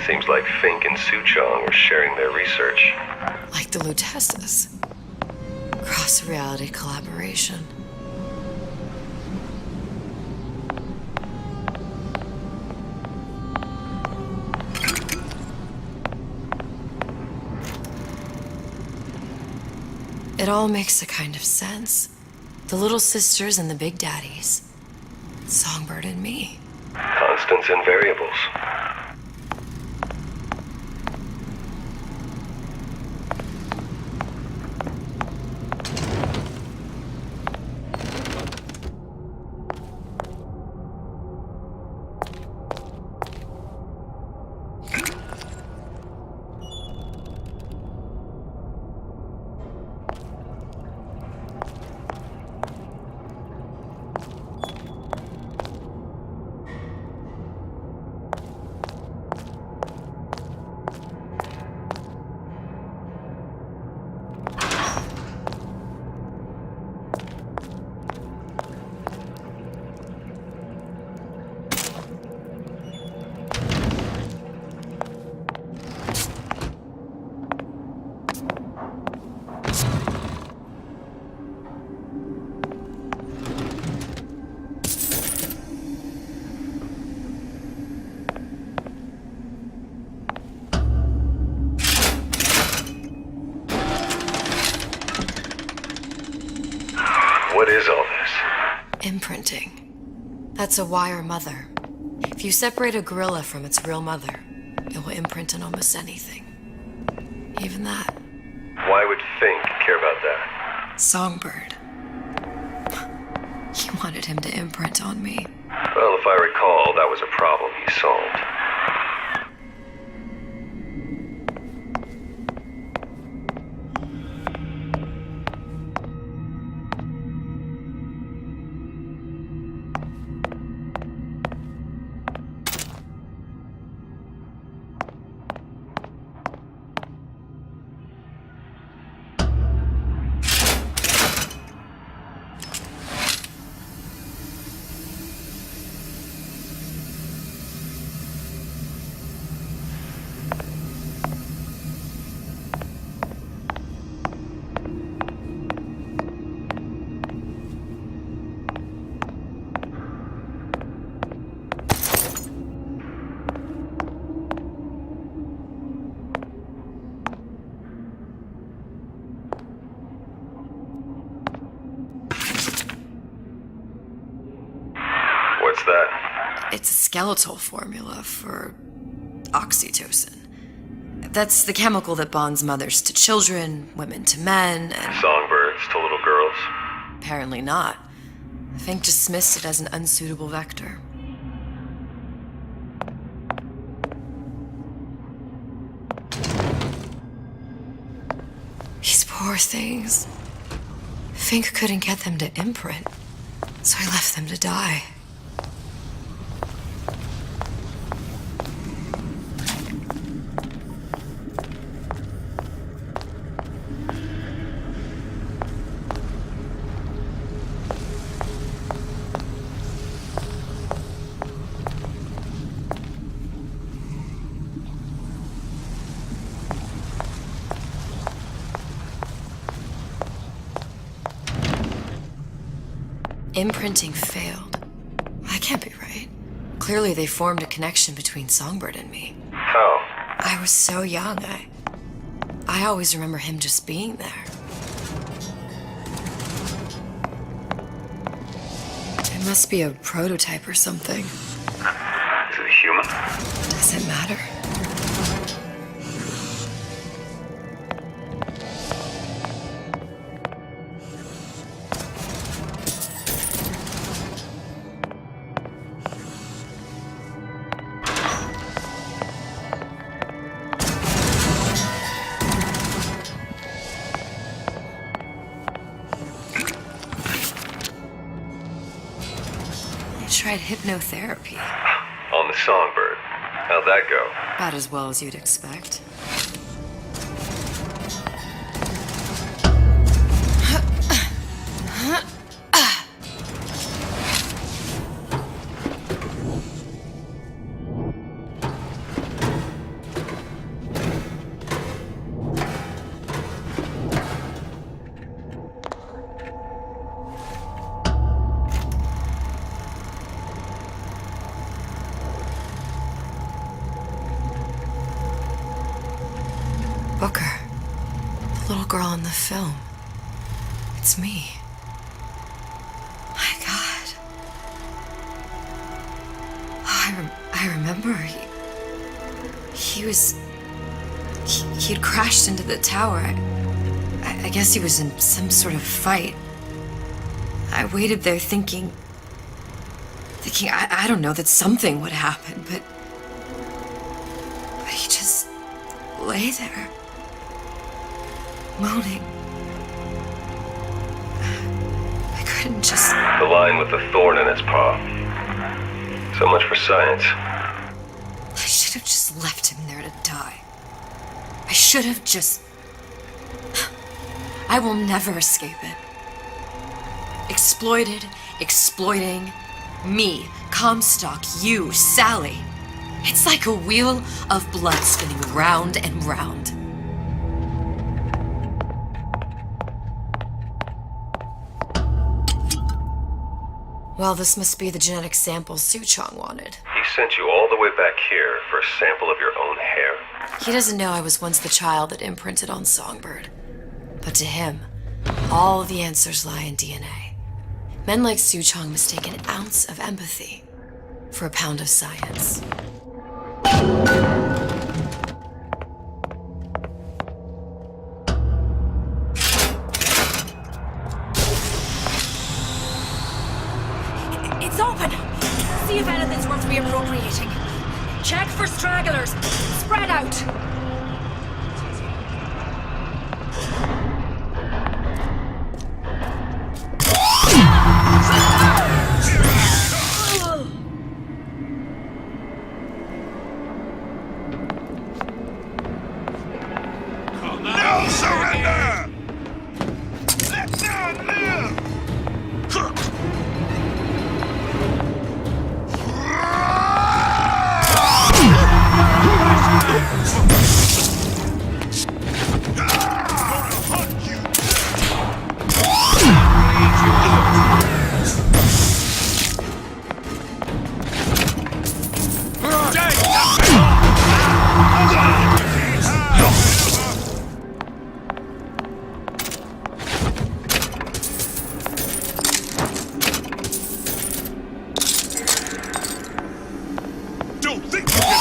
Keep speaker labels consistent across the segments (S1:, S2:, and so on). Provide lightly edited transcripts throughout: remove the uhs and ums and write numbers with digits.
S1: Seems like Fink and Suchong were sharing their research.
S2: Like the Lutesses. Cross-reality collaboration. It all makes a kind of sense. The little sisters and the big daddies. Songbird and me.
S1: Constants and variables. What is all this?
S2: Imprinting. That's a wire mother. If you separate a gorilla from its real mother, it will imprint on almost anything. Even that.
S1: Why would Fink care about that?
S2: Songbird. He wanted him to imprint on me.
S1: Well, if I recall, that was a problem he solved. What's that?
S2: It's a skeletal formula for oxytocin. That's the chemical that bonds mothers to children, women to men, and...
S1: Songbirds to little girls?
S2: Apparently not. Fink dismissed it as an unsuitable vector. These poor things. Fink couldn't get them to imprint, so he left them to die. Imprinting failed. That can't be right. Clearly they formed a connection between Songbird and me.
S1: How?
S2: I was so young, I always remember him just being there. It must be a prototype or something.
S1: Is it human?
S2: Does it matter? Tried hypnotherapy.
S1: On the Songbird. How'd that go?
S2: About as well as you'd expect. Booker. The little girl in the film. It's me. My God. Oh, I remember. He'd crashed into the tower. I guess he was in some sort of fight. I waited there thinking, I don't know, that something would happen, but he just lay there, moaning. I couldn't just...
S1: The lion with the thorn in its paw. So much for science.
S2: I should have just left him there to die. I should have just... I will never escape it. Exploited, exploiting, me, Comstock, you, Sally. It's like a wheel of blood spinning round and round. Well, this must be the genetic sample Suchong wanted.
S1: He sent you all the way back here for a sample of your own hair?
S2: He doesn't know I was once the child that imprinted on Songbird. But to him, all the answers lie in DNA. Men like Suchong mistake an ounce of empathy for a pound of science.
S3: It's open! See if anything's worth reappropriating. Check for stragglers. Spread out.
S4: No surrender! Let down live! Don't think you can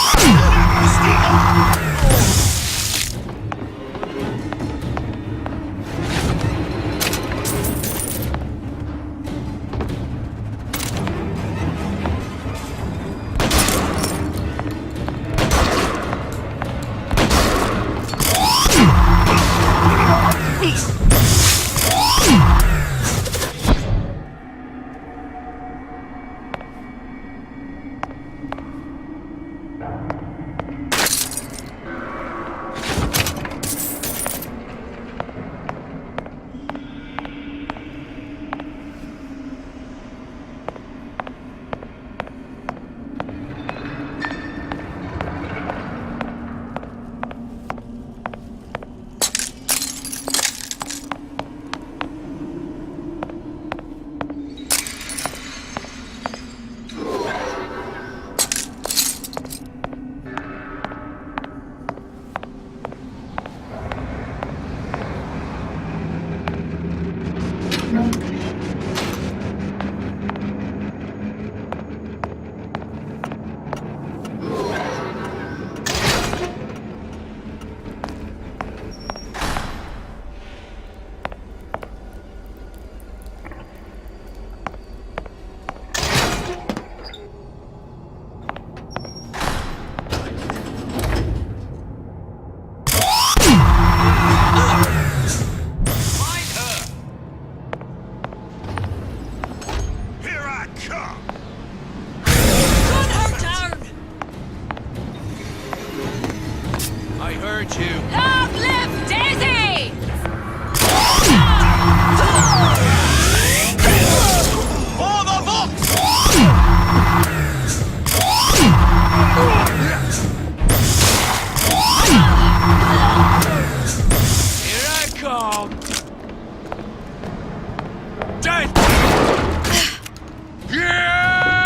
S3: Long live Daisy!
S4: For the box! Here I come! Dead! Yeah!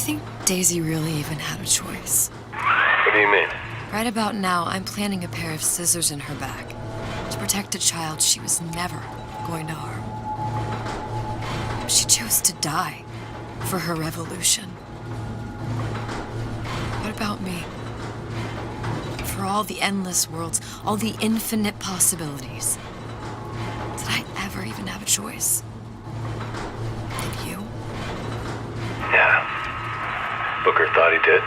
S2: think Daisy really even had a choice?
S1: What do you mean?
S2: Right about now, I'm planting a pair of scissors in her bag to protect a child she was never going to harm. She chose to die for her revolution. What about me? For all the endless worlds, all the infinite possibilities. Did I ever even have a choice? Did you?
S1: Yeah. Booker thought he did.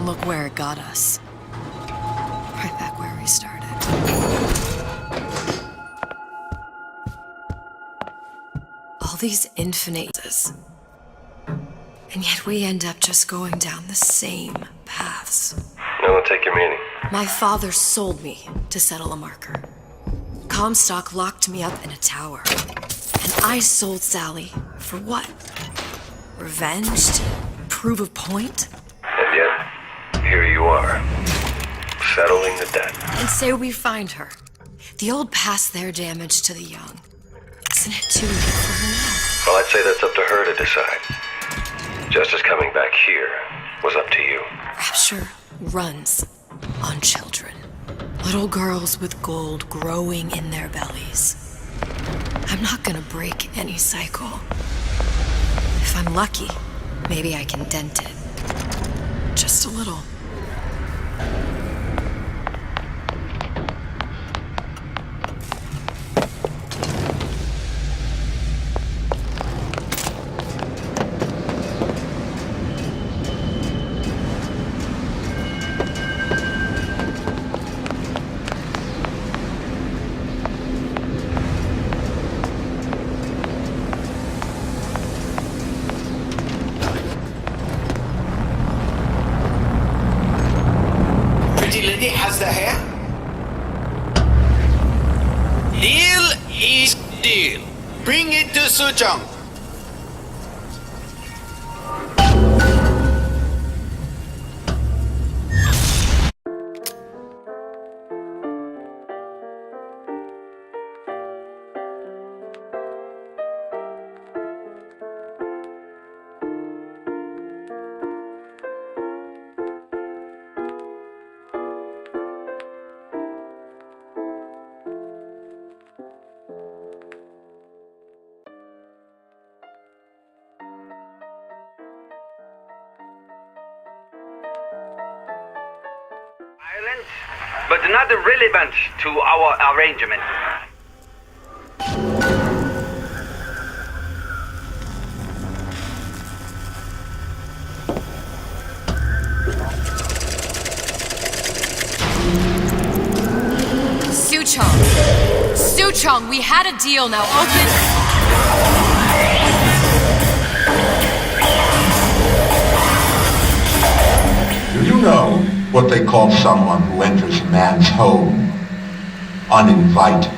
S2: Look where it got us. Right back where we started. All these infinites. And yet we end up just going down the same paths.
S1: No, take your meaning.
S2: My father sold me to settle a marker. Comstock locked me up in a tower. And I sold Sally for what? Revenge? To prove a point?
S1: And yet, here you are, settling the debt.
S2: And say we find her. The old pass their damage to the young. Isn't it too late for her now?
S1: Well, I'd say that's up to her to decide. Justice coming back here was up to you.
S2: Rapture runs on children. Little girls with gold growing in their bellies. I'm not gonna break any cycle. If I'm lucky, maybe I can dent it. Just a little.
S5: Has the hair? Deal is deal. Bring it to Suchong.
S6: But not relevant to our arrangement.
S2: Suchong, we had a deal, now open...
S7: Do you know what they call someone who enters a man's home uninvited?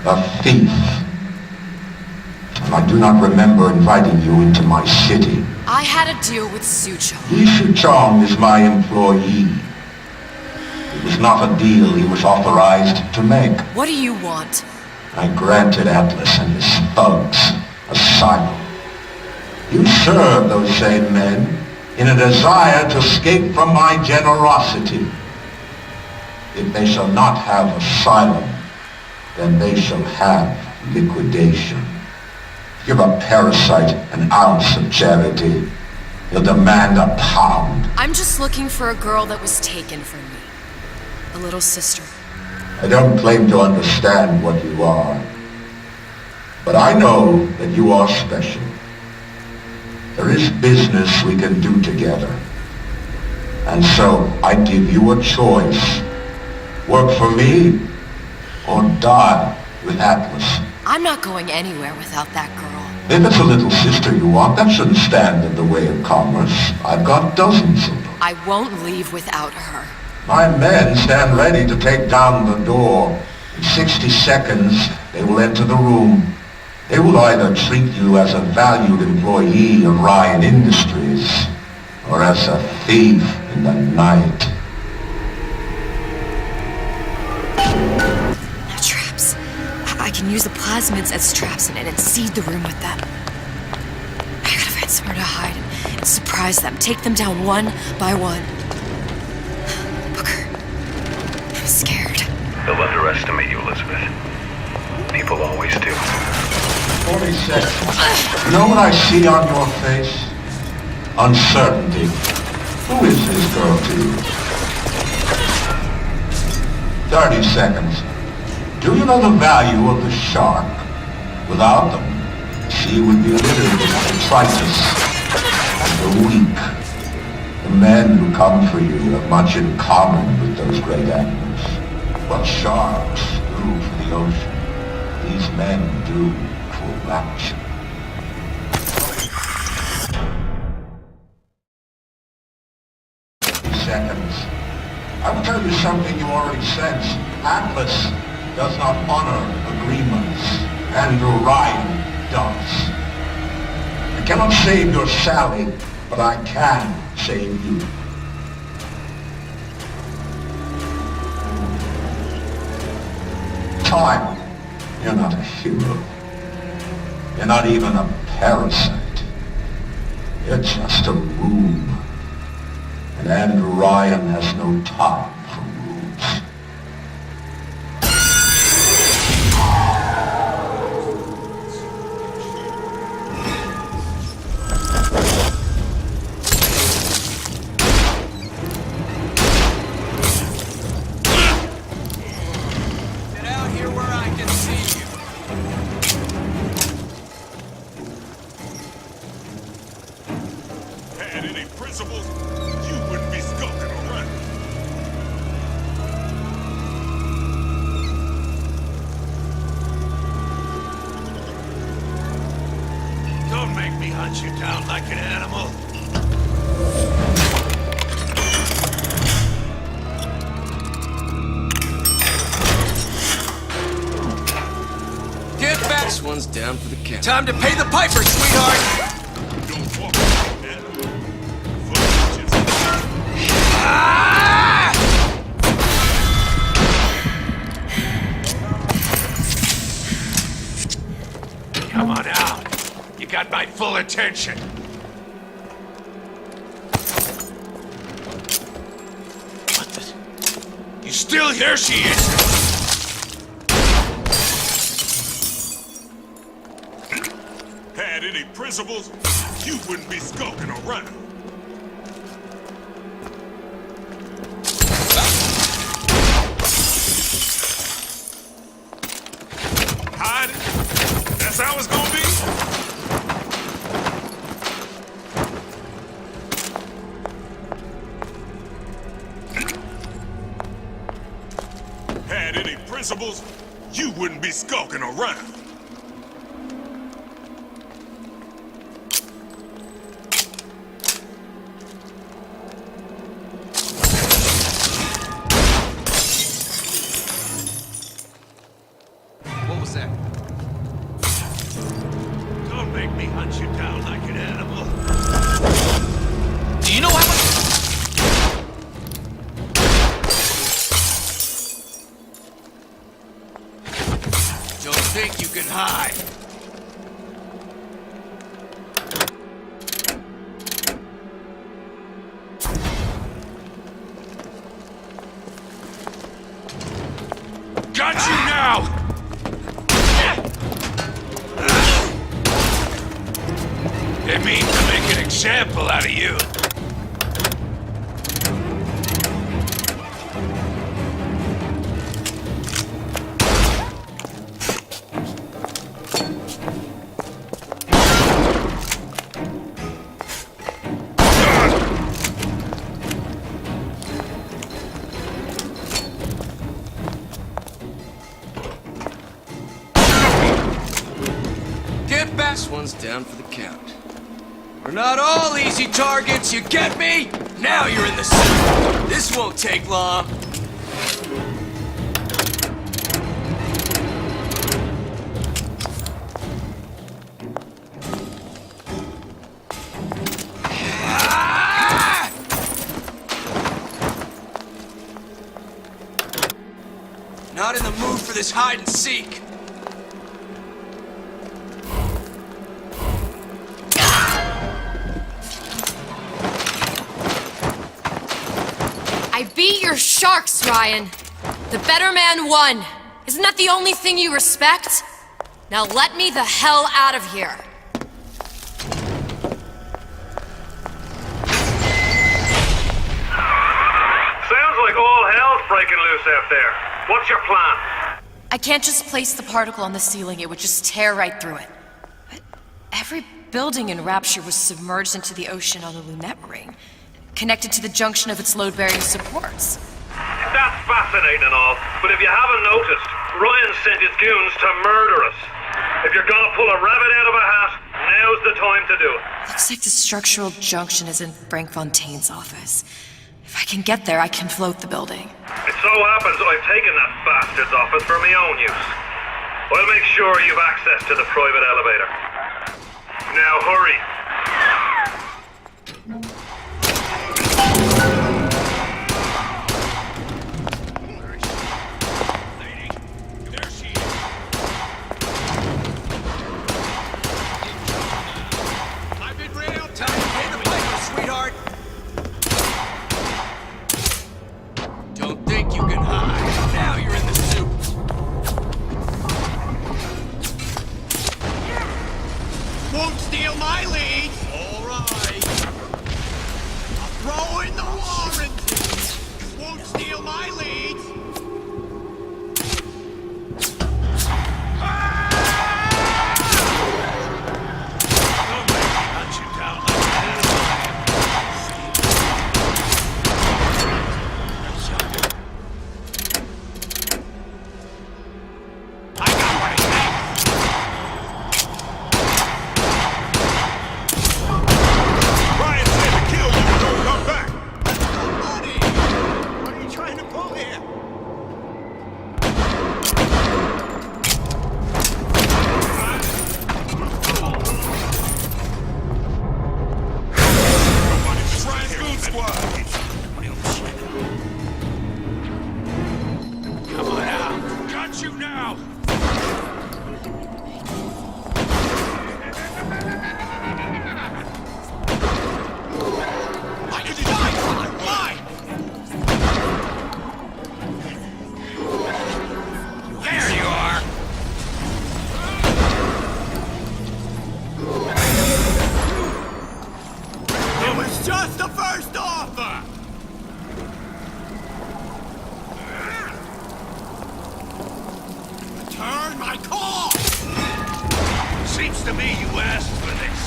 S7: A thief. And I do not remember inviting you into my city.
S2: I had a deal with Suchong.
S7: Li Suchong is my employee. It was not a deal he was authorized to make.
S2: What do you want?
S7: I granted Atlas and his thugs asylum. You serve those same men in a desire to escape from my generosity. If they shall not have asylum, then they shall have liquidation. Give a parasite an ounce of charity, he'll demand a pound.
S2: I'm just looking for a girl that was taken from me. A little sister.
S7: I don't claim to understand what you are, but I know that you are special. There is business we can do together. And so I give you a choice. Work for me or die with Atlas.
S2: I'm not going anywhere without that girl.
S7: If it's a little sister you want, that shouldn't stand in the way of commerce. I've got dozens of them.
S2: I won't leave without her.
S7: My men stand ready to take down the door. In 60 seconds, they will enter the room. They will either treat you as a valued employee of Ryan Industries, or as a thief in the night.
S2: Now traps. I can use the plasmids as traps and seed the room with them. Somewhere to hide and surprise them. Take them down one by one. Booker, I'm scared.
S1: They'll underestimate you, Elizabeth. People always do.
S7: 40 seconds. You know what I see on your face? Uncertainty. Who is this girl to you? 30 seconds. Do you know the value of the shark? Without them, the sea would be littered with detritus and the weak. The men who come for you have much in common with those great animals. What sharks do for the ocean, these men do for rapture. Seconds. I will tell you something you already sense. Atlas does not honor agreements. Andrew Ryan does. I cannot save your Sally, but I can save you. Time. You're not a hero. You're not even a parasite. You're just a room. And Andrew Ryan has no time for rooms.
S4: Get out here where I can see you.
S8: Had any principles, you wouldn't be skulking around.
S4: Don't make me hunt you down like an animal. Get back!
S5: This one's down for the count.
S4: Time to pay the piper, sweetheart!
S8: Don't walk like that.
S4: Ah! Come on out. You got my full attention. What the? You still here? She is.
S8: Had any principles, you wouldn't be skulking around. Hiding? That's how it's gonna be? Had any principles, you wouldn't be skulking around.
S5: What was that?
S4: Don't make me hunt you down like an animal.
S5: Do you know how much...
S4: Don't think you can hide. Got you now! It means to make an example out of you. Get back!
S5: This one's down for the count.
S4: We're not all easy targets, you get me? Now you're in the center. This won't take long. Ah! Not in the mood for this hide and seek.
S2: sharks, Ryan. The better man won. Isn't that the only thing you respect? Now let me the hell out of here.
S6: Sounds like all hell's breaking loose out there. What's your plan?
S2: I can't just place the particle on the ceiling, it would just tear right through it. But every building in Rapture was submerged into the ocean on the Lunette ring, connected to the junction of its load-bearing supports.
S6: That's fascinating and all, but if you haven't noticed, Ryan sent his goons to murder us. If you're gonna pull a rabbit out of a hat, now's the time to do it.
S2: Looks like the structural junction is in Frank Fontaine's office. If I can get there, I can float the building.
S6: It so happens I've taken that bastard's office for my own use. I'll make sure you've access to the private elevator. Now hurry.
S8: There she is.
S4: I've been real time to pay the piper, sweetheart. Don't think you can hide. Now you're in the soup. Won't steal my lead. All right. I'll throw in the warranty. Won't steal my lead.
S8: Don't make me hunt you down like
S4: I got what it takes.
S8: Ryan said to kill you and don't come back.
S4: Buddy, what are you trying to pull here?
S8: It's Ryan's goon squad.
S4: Come on out.
S8: Got you now.
S4: I can die. Why? There you are. It was just the first offer. Return my call.
S8: Seems to me you asked for this.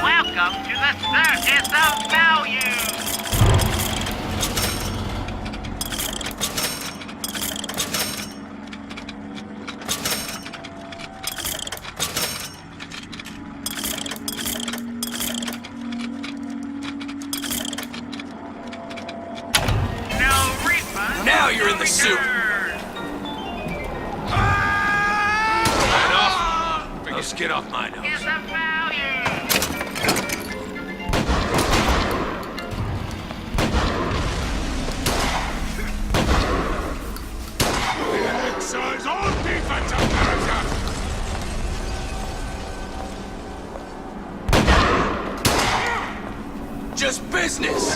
S6: Welcome to the Circus of Value. No refund.
S4: Now you're in the soup.
S8: Enough. Now get off my nose.
S6: It's a value.
S8: Exercise all defensive character.
S4: Just business.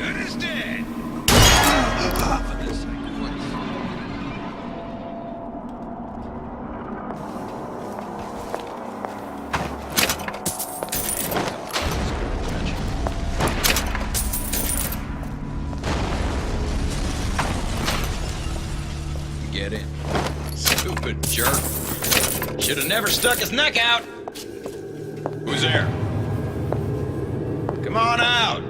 S8: It is dead.
S5: Get in. Stupid jerk. Should have never stuck his neck out. Who's there? Come on out.